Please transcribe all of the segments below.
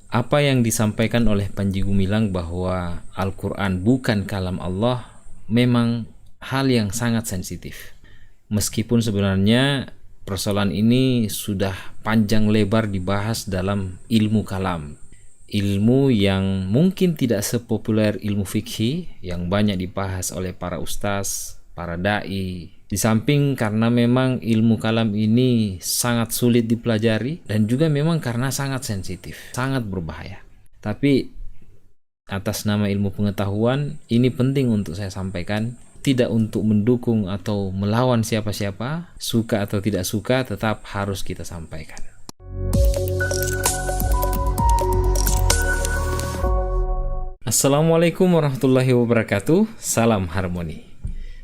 Apa yang disampaikan oleh Panji Gumilang bahwa Al-Quran bukan kalam Allah memang hal yang sangat sensitif. Meskipun sebenarnya persoalan ini sudah panjang lebar dibahas dalam ilmu kalam. Ilmu yang mungkin tidak sepopuler ilmu fikih yang banyak dibahas oleh para ustaz, para da'i. Di samping karena memang ilmu kalam ini sangat sulit dipelajari dan juga memang karena sangat sensitif, sangat berbahaya. Tapi atas nama ilmu pengetahuan ini penting untuk saya sampaikan, tidak untuk mendukung atau melawan siapa-siapa, suka atau tidak suka tetap harus kita sampaikan. Assalamualaikum warahmatullahi wabarakatuh. Salam harmoni.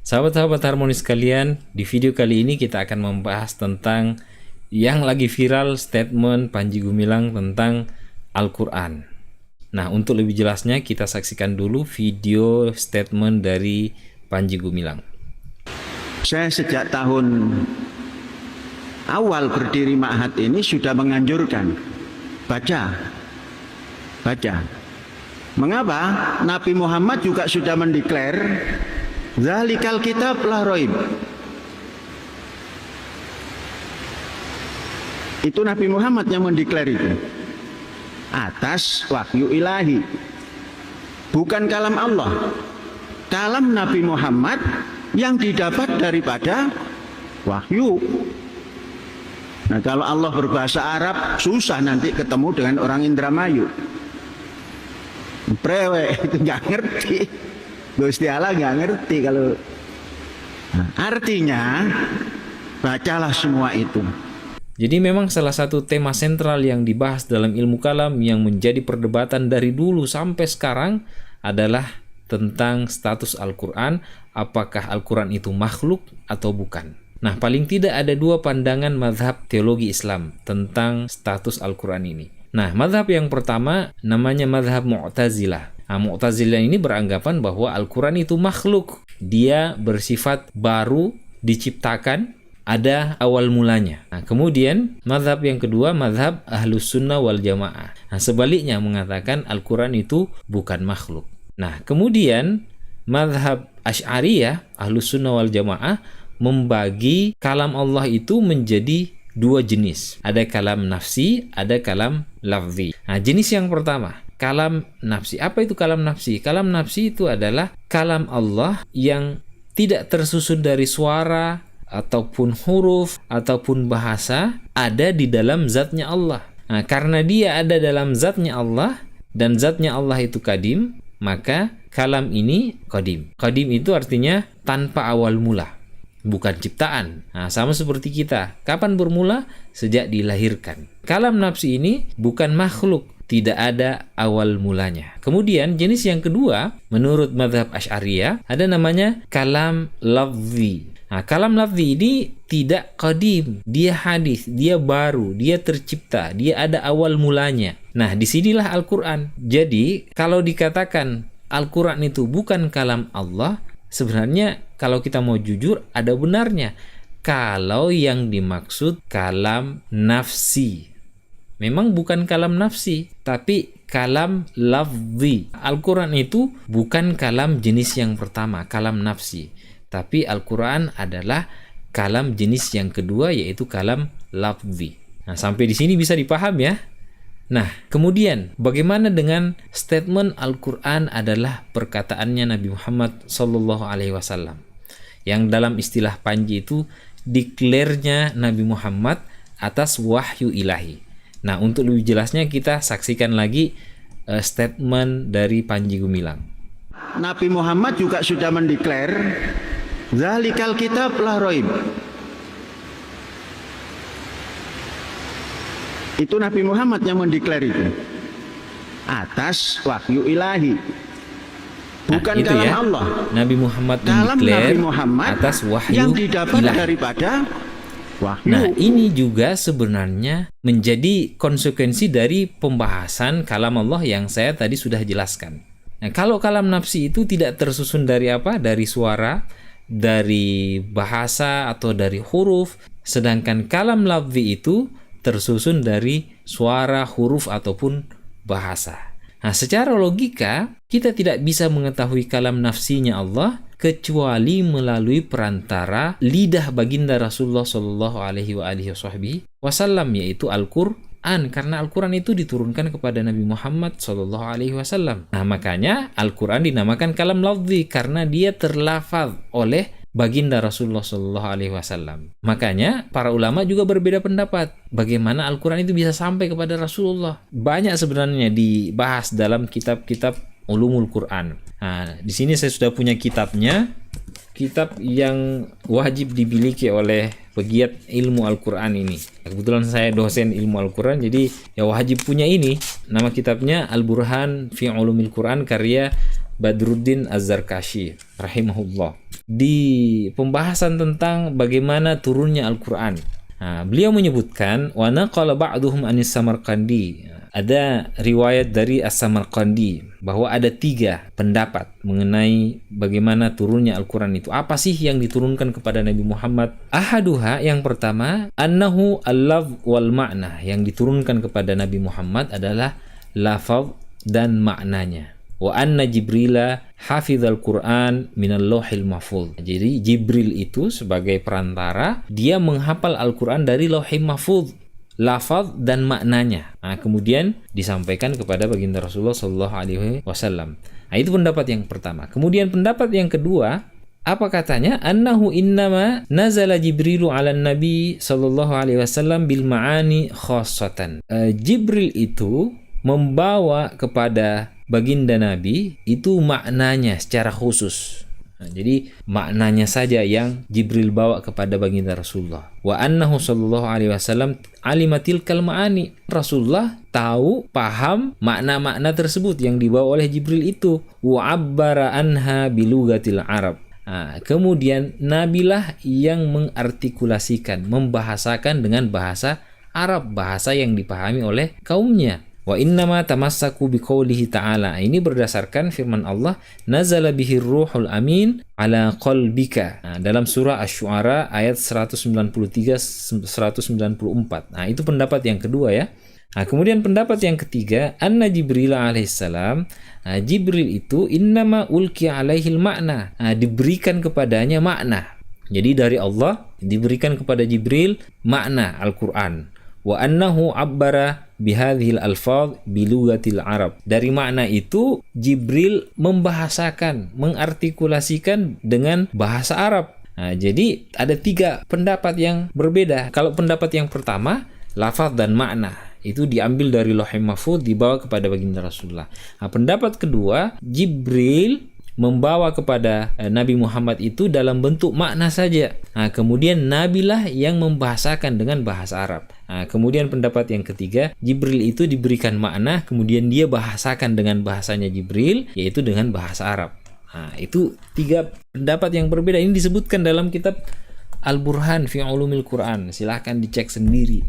Sahabat-sahabat harmoni sekalian, di video kali ini kita akan membahas tentang yang lagi viral statement Panji Gumilang tentang Al-Quran. Nah, untuk lebih jelasnya kita saksikan dulu video statement dari Panji Gumilang. Saya sejak tahun awal berdiri Ma'had ini sudah menganjurkan baca. Mengapa? Nabi Muhammad juga sudah mendeklar Zalikal kitab la raib. Itu Nabi Muhammad yang mendeklar itu atas wahyu ilahi, bukan kalam Allah. Kalam Nabi Muhammad yang didapat daripada wahyu. Nah, kalau Allah berbahasa Arab susah nanti ketemu dengan orang Indramayu. Prewek itu nggak ngerti. Gusti Allah nggak ngerti kalau. Nah, artinya bacalah semua itu. Jadi memang salah satu tema sentral yang dibahas dalam ilmu kalam yang menjadi perdebatan dari dulu sampai sekarang adalah tentang status Al-Quran, apakah Al-Quran itu makhluk atau bukan. Nah, paling tidak ada dua pandangan mazhab teologi Islam tentang status Al-Quran ini. Nah, mazhab yang pertama namanya mazhab Mu'tazilah. Nah, Mu'tazilah ini beranggapan bahwa Al-Quran itu makhluk. Dia bersifat baru, diciptakan, ada awal mulanya. Nah, kemudian mazhab yang kedua, mazhab Ahlus Sunnah wal Jamaah. Nah, sebaliknya mengatakan Al-Quran itu bukan makhluk. Nah, kemudian mazhab Asy'ariyah, Ahlus Sunnah wal Jamaah, membagi kalam Allah itu menjadi dua jenis. Ada kalam nafsi, ada kalam lafzi. Nah, jenis yang pertama, kalam nafsi. Apa itu kalam nafsi? Kalam nafsi itu adalah kalam Allah yang tidak tersusun dari suara, ataupun huruf, ataupun bahasa, ada di dalam zatnya Allah. Nah, karena dia ada dalam zatnya Allah, dan zatnya Allah itu qadim, maka kalam ini qadim. Qadim itu artinya tanpa awal mula, bukan ciptaan. Nah, sama seperti kita. Kapan bermula? Sejak dilahirkan. Kalam nafsi ini bukan makhluk, tidak ada awal mulanya. Kemudian jenis yang kedua, menurut mazhab Asy'ariyah, ada namanya kalam lafzi. Nah, kalam lafzi ini tidak qadim, dia hadis, dia baru, dia tercipta, dia ada awal mulanya. Nah, disinilah Al-Quran. Jadi, kalau dikatakan Al-Quran itu bukan kalam Allah, sebenarnya kalau kita mau jujur, ada benarnya. Kalau yang dimaksud kalam nafsi, memang bukan kalam nafsi, tapi kalam lafzi. Al-Quran itu bukan kalam jenis yang pertama, kalam nafsi. Tapi Al-Quran adalah kalam jenis yang kedua, yaitu kalam lafzi. Nah, sampai di sini bisa dipaham ya. Nah, kemudian bagaimana dengan statement Al-Quran adalah perkataannya Nabi Muhammad SAW, yang dalam istilah Panji itu deklarnya Nabi Muhammad atas wahyu ilahi. Nah, untuk lebih jelasnya kita saksikan lagi statement dari Panji Gumilang. Nabi Muhammad juga sudah mendeklar Zalikal kitab la raib. Itu Nabi Muhammad yang mendeklar itu atas wahyu ilahi, bukan itu kalam ya, Allah. Nabi Muhammad Kalam Nabi mendeklar Muhammad atas wahyu yang didapat ilahi daripada wahyu. Nah, ini juga sebenarnya menjadi konsekuensi dari pembahasan kalam Allah yang saya tadi sudah jelaskan. Nah, kalau kalam nafsi itu tidak tersusun dari apa? Dari suara, dari bahasa atau dari huruf, sedangkan kalam lafzi itu tersusun dari suara, huruf ataupun bahasa. Nah, secara logika kita tidak bisa mengetahui kalam nafsinya Allah kecuali melalui perantara lidah baginda Rasulullah Shallallahu Alaihi Wasallam, yaitu Al-Quran, karena Al-Quran itu diturunkan kepada Nabi Muhammad Shallallahu Alaihi Wasallam. Nah, makanya Al-Quran dinamakan kalam lafzi karena dia terlafaz oleh baginda Rasulullah Shallallahu Alaihi Wasallam. Makanya para ulama juga berbeda pendapat bagaimana Al-Quran itu bisa sampai kepada Rasulullah. Banyak sebenarnya dibahas dalam kitab-kitab Ulumul Quran. Nah, di sini saya sudah punya kitabnya, kitab yang wajib dimiliki oleh pegiat ilmu Al-Quran ini. Kebetulan saya dosen ilmu Al-Quran, jadi ya wajib punya ini. Nama kitabnya Al-Burhan fi Ulumil Quran karya Badruddin Az-Zarkashi rahimahullah. Di pembahasan tentang bagaimana turunnya Al-Quran, beliau menyebutkan wa naqala ba'duhum anis Samarqandi. Ada riwayat dari As-Samarqandi bahwa ada 3 pendapat mengenai bagaimana turunnya Al-Quran itu. Apa sih yang diturunkan kepada Nabi Muhammad? Ahaduha, yang pertama, annahu al-lafz wal ma'na. Yang diturunkan kepada Nabi Muhammad adalah lafaz dan maknanya. Wa anna Jibrila hafizal Quran minal lauhil mahfuz. Jadi Jibril itu sebagai perantara, dia menghafal Al-Quran dari lauhil mahfuz, lafaz dan maknanya. Nah, kemudian disampaikan kepada baginda Rasulullah Shallallahu Alaihi Wasallam. Nah, itu pendapat yang pertama. Kemudian pendapat yang kedua, apa katanya? Annahu innama nazala Jibrilu ala Nabi Shallallahu Alaihi Wasallam bil ma'ani khassatan. Jibril itu membawa kepada baginda Nabi itu maknanya secara khusus. Nah, jadi maknanya saja yang Jibril bawa kepada baginda Rasulullah. Wa annahu sallallahu alaihi wasallam alimatil kalmaani. Rasulullah tahu, paham makna-makna tersebut yang dibawa oleh Jibril itu. Wa abbara anha bilugatil Arab. Nah, kemudian Nabilah yang mengartikulasikan, membahasakan dengan bahasa Arab, bahasa yang dipahami oleh kaumnya. Wa innama tamassaku biqaulihi ta'ala. Ini berdasarkan firman Allah, nazala bihir ruhul amin ala qalbika. Nah, dalam surah Asy-Syu'ara ayat 193-194. Nah, itu pendapat yang kedua ya. Nah, kemudian pendapat yang ketiga, anna Jibril alaihissalam, Jibril itu innama ulqiya alaihil makna. Nah, diberikan kepadanya makna. Jadi dari Allah diberikan kepada Jibril makna Al-Qur'an. Wa annahu abbara bihadhil alfaz bilugatil Arab. Dari makna itu Jibril membahasakan, mengartikulasikan dengan bahasa Arab. Nah, jadi ada 3 pendapat yang berbeda. Kalau pendapat yang pertama, lafaz dan makna itu diambil dari Lauhul Mahfuz dibawa kepada baginda Rasulullah. Nah, pendapat kedua, Jibril membawa kepada Nabi Muhammad itu dalam bentuk makna saja. Nah, kemudian Nabilah yang membahasakan dengan bahasa Arab. Nah, kemudian pendapat yang ketiga, Jibril itu diberikan makna, kemudian dia bahasakan dengan bahasanya Jibril, yaitu dengan bahasa Arab. Nah, itu 3 pendapat yang berbeda. Ini disebutkan dalam kitab Al-Burhan fi Ulumil Quran. Silahkan dicek sendiri.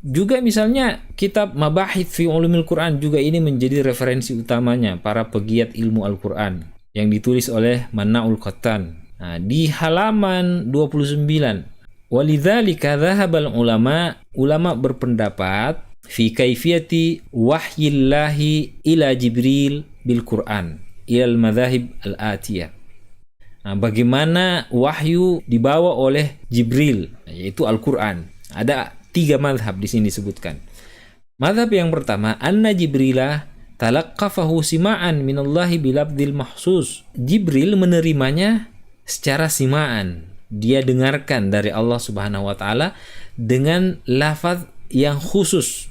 Juga misalnya kitab Mabahith fi Ulumil Quran, juga ini menjadi referensi utamanya para pegiat ilmu Al-Quran, yang ditulis oleh Manna'ul Qattan. Nah, di halaman 29, walidzalika dhahabal ulama berpendapat fi kaifiyati wahyillahi ila Jibril bil Quran ilal madzahib al-atiyah. Nah, bagaimana wahyu dibawa oleh Jibril, yaitu Al-Quran. Ada 3 mazhab di sini disebutkan. Mazhab yang pertama, anna Jibrilah talaqqafahu sima'an minallahi bilabdil mahsus. Jibril menerimanya secara sima'an. Dia dengarkan dari Allah Subhanahu wa taala dengan lafaz yang khusus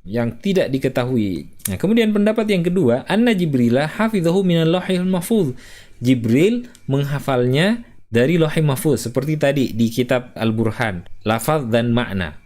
yang tidak diketahui. Nah, kemudian pendapat yang kedua, anna Jibrilah hafizahu minallahil mahfuz. Jibril menghafalnya dari Lauhul Mahfuz seperti tadi di kitab Al-Burhan, lafaz dan makna.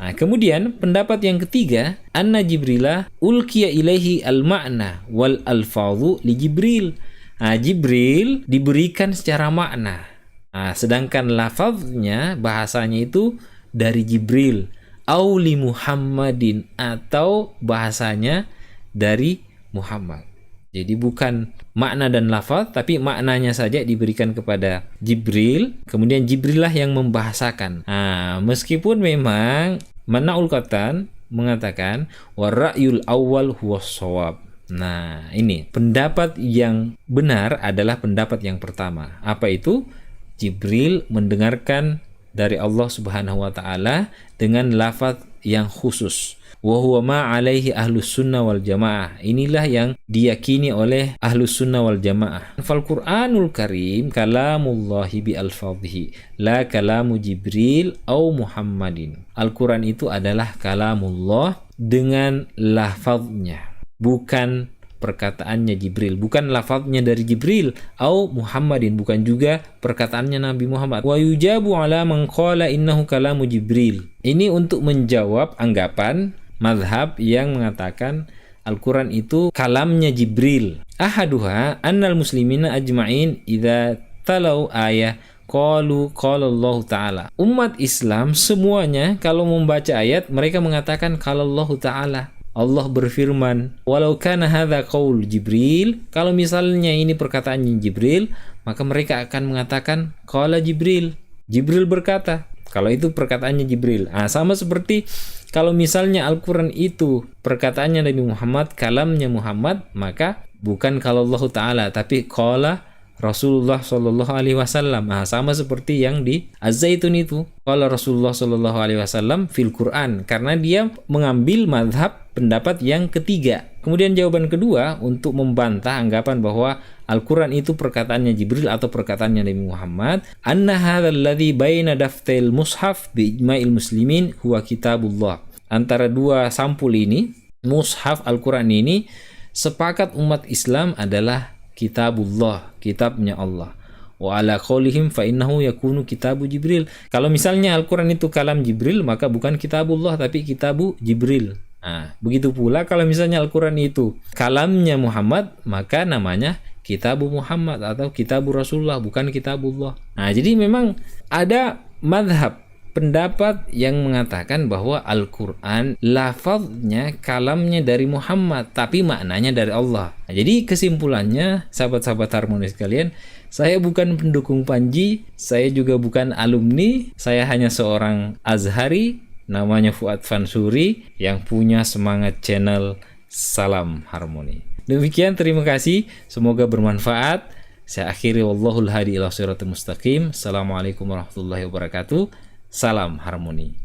Nah, kemudian pendapat yang ketiga, anna Jibrilah ulqiya ilaihi al-ma'na wal alfazu li Jibril. Nah, Jibril diberikan secara makna. Nah, sedangkan lafaznya, bahasanya itu dari Jibril. Auli Muhammadin, atau bahasanya dari Muhammad. Jadi bukan makna dan lafaz, tapi maknanya saja diberikan kepada Jibril, kemudian Jibril lah yang membahasakan. Nah, meskipun memang Manna'ul Qattan mengatakan wara'yul awal huwas shawab. Nah, ini pendapat yang benar adalah pendapat yang pertama. Apa itu? Jibril mendengarkan dari Allah Subhanahu wa taala dengan lafaz yang khusus. Wa huwa ma alaihi ahlus sunnah wal jamaah. Inilah yang diyakini oleh ahlus sunnah wal jamaah. Fal Qur'anul Karim kalamullahi bi alfadhihi la kalamu Jibril au Muhammadin. Al-Quran itu adalah kalamullah dengan lafaznya, bukan perkataannya Jibril, bukan lafaznya dari Jibril au Muhammadin, bukan juga perkataannya Nabi Muhammad. Wa yujabu ala man qala innahu kalamu Jibril. Ini untuk menjawab anggapan mazhab yang mengatakan Al-Quran itu kalamnya Jibril. Ahaduha annal muslimina ajma'in idza talau ayah qalu qala Allah Ta'ala. Umat Islam semuanya kalau membaca ayat mereka mengatakan qala Allah Ta'ala. Allah berfirman, walau kana hadza qaul Jibril, kalau misalnya ini perkataannya Jibril, maka mereka akan mengatakan qala Jibril. Jibril berkata. Kalau itu perkataannya Jibril. Sama seperti kalau misalnya Al-Quran itu perkataannya Nabi Muhammad, kalamnya Muhammad, maka bukan kalau Allah Ta'ala, tapi qala Rasulullah Sallallahu Alaihi Wasallam. Sama seperti yang di Az-Zaitun itu. Qala Rasulullah Sallallahu Alaihi Wasallam fil Quran. Karena dia mengambil mazhab pendapat yang ketiga. Kemudian jawaban kedua untuk membantah anggapan bahwa Al-Quran itu perkataannya Jibril atau perkataannya Nabi Muhammad, anna hadzal ladzi baina daftail mushaf bi ijma'il muslimin huwa kitabullah. Antara dua sampul ini, mushaf Al-Quran ini, sepakat umat Islam adalah kitabullah, kitabnya Allah. Wa ala qaulihim fa innahu yakunu kitabu Jibril. Kalau misalnya Al-Quran itu kalam Jibril, maka bukan kitabullah tapi kitabu Jibril. Begitu pula kalau misalnya Al-Quran itu kalamnya Muhammad, maka namanya Kitabu Muhammad atau Kitabu Rasulullah, bukan Kitabullah. Jadi memang ada madhab pendapat yang mengatakan bahwa Al-Quran lafaznya, kalamnya dari Muhammad, tapi maknanya dari Allah. Jadi kesimpulannya, sahabat-sahabat harmonis kalian, saya bukan pendukung Panji, saya juga bukan alumni, saya hanya seorang Azhari, namanya Fuad Fansuri, yang punya semangat channel Salam Harmoni. Demikian, terima kasih, semoga bermanfaat. Saya akhiri, wallahul hadi ila siratal mustaqim. Assalamualaikum warahmatullahi wabarakatuh. Salam Harmoni.